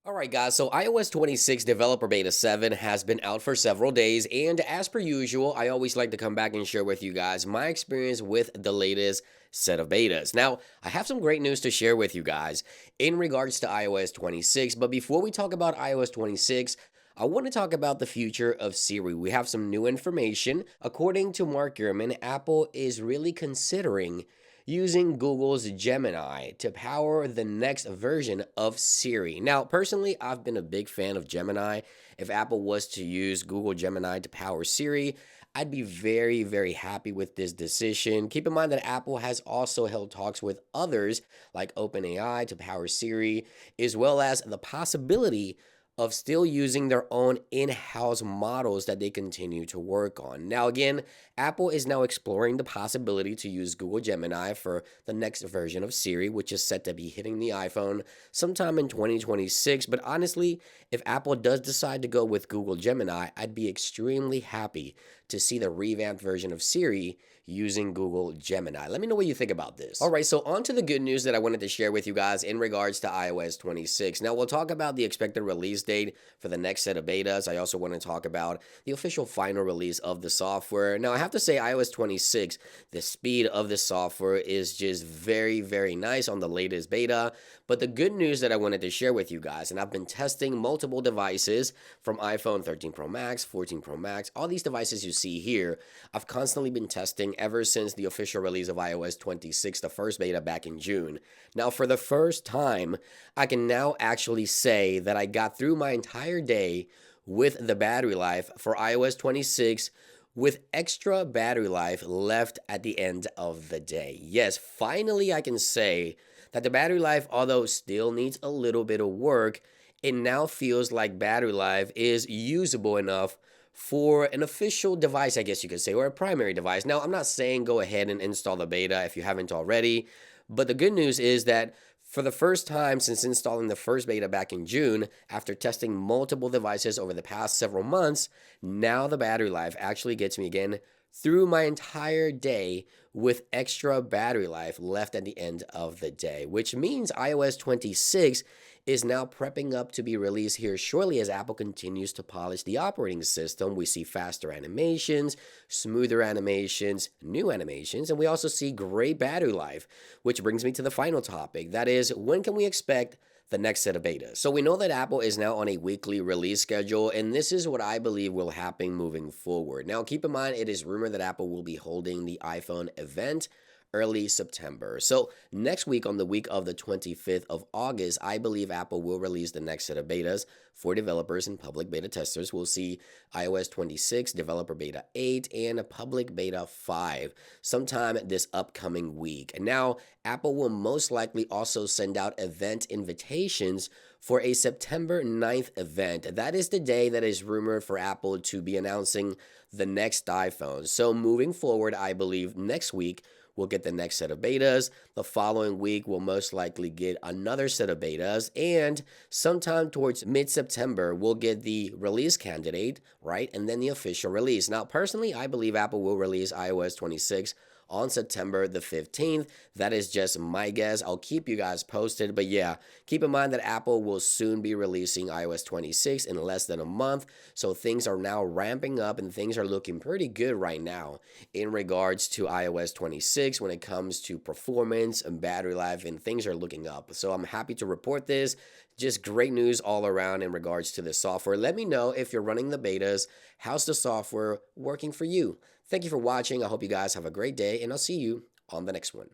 Alright guys, so iOS 26 Developer Beta 7 has been out for several days, and as per usual, I always like to come back and share with you guys my experience with the latest set of betas. Now, I have some great news to share with you guys in regards to iOS 26, but before we talk about iOS 26, I want to talk about the future of Siri. We have some new information. According to Mark Gurman, Apple is really considering using Google's Gemini to power the next version of Siri. Now, personally, I've been a big fan of Gemini. If Apple was to use Google Gemini to power Siri, I'd be very, very happy with this decision. Keep in mind that Apple has also held talks with others like OpenAI to power Siri, as well as the possibility of still using their own in-house models that they continue to work on. Now, again, Apple is now exploring the possibility to use Google Gemini for the next version of Siri, which is set to be hitting the iPhone sometime in 2026. But honestly, if Apple does decide to go with Google Gemini, I'd be extremely happy to see the revamped version of Siri using Google Gemini. Let me know what you think about this. All right, so on to the good news that I wanted to share with you guys in regards to iOS 26. Now, we'll talk about the expected release date for the next set of betas. I also want to talk about the official final release of the software. Now, I have to say iOS 26, the speed of the software is just very, very nice on the latest beta. But the good news that I wanted to share with you guys, and I've been testing multiple devices from iPhone 13 Pro Max, 14 Pro Max, all these devices you see here, I've constantly been testing ever since the official release of iOS 26, the first beta back in June. Now, for the first time, I can now actually say that I got through my entire day with the battery life for iOS 26 with extra battery life left at the end of the day. Yes, finally I can say that the battery life, although still needs a little bit of work, it now feels like battery life is usable enough for an official device, I guess you could say, or a primary device. Now, I'm not saying go ahead and install the beta if you haven't already, but the good news is that for the first time since installing the first beta back in June, after testing multiple devices over the past several months, now the battery life actually gets me again through my entire day with extra battery life left at the end of the day, which means iOS 26 is now prepping up to be released here shortly as Apple continues to polish the operating system. We see faster animations, smoother animations, new animations, and we also see great battery life, which brings me to the final topic. That is, when can we expect the next set of betas? So we know that Apple is now on a weekly release schedule, and this is what I believe will happen moving forward. Now, keep in mind, it is rumored that Apple will be holding the iPhone event early September. So next week, on the week of the 25th of August, I believe Apple will release the next set of betas for developers and public beta testers. We'll see iOS 26, Developer Beta 8, and a Public Beta 5 sometime this upcoming week. And now, Apple will most likely also send out event invitations for a September 9th event. That is the day that is rumored for Apple to be announcing the next iPhone. So moving forward, I believe next week, we'll get the next set of betas. The following week, we'll most likely get another set of betas. And sometime towards mid-September, we'll get the release candidate, right? And then the official release. Now, personally, I believe Apple will release iOS 26 on September the 15th. That is just my guess. I'll keep you guys posted. But yeah, keep in mind that Apple will soon be releasing iOS 26 in less than a month. So things are now ramping up and things are looking pretty good right now in regards to iOS 26 when it comes to performance and battery life, and things are looking up. So I'm happy to report this. Just great news all around in regards to the software. Let me know if you're running the betas. How's the software working for you? Thank you for watching. I hope you guys have a great day, and I'll see you on the next one.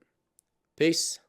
Peace.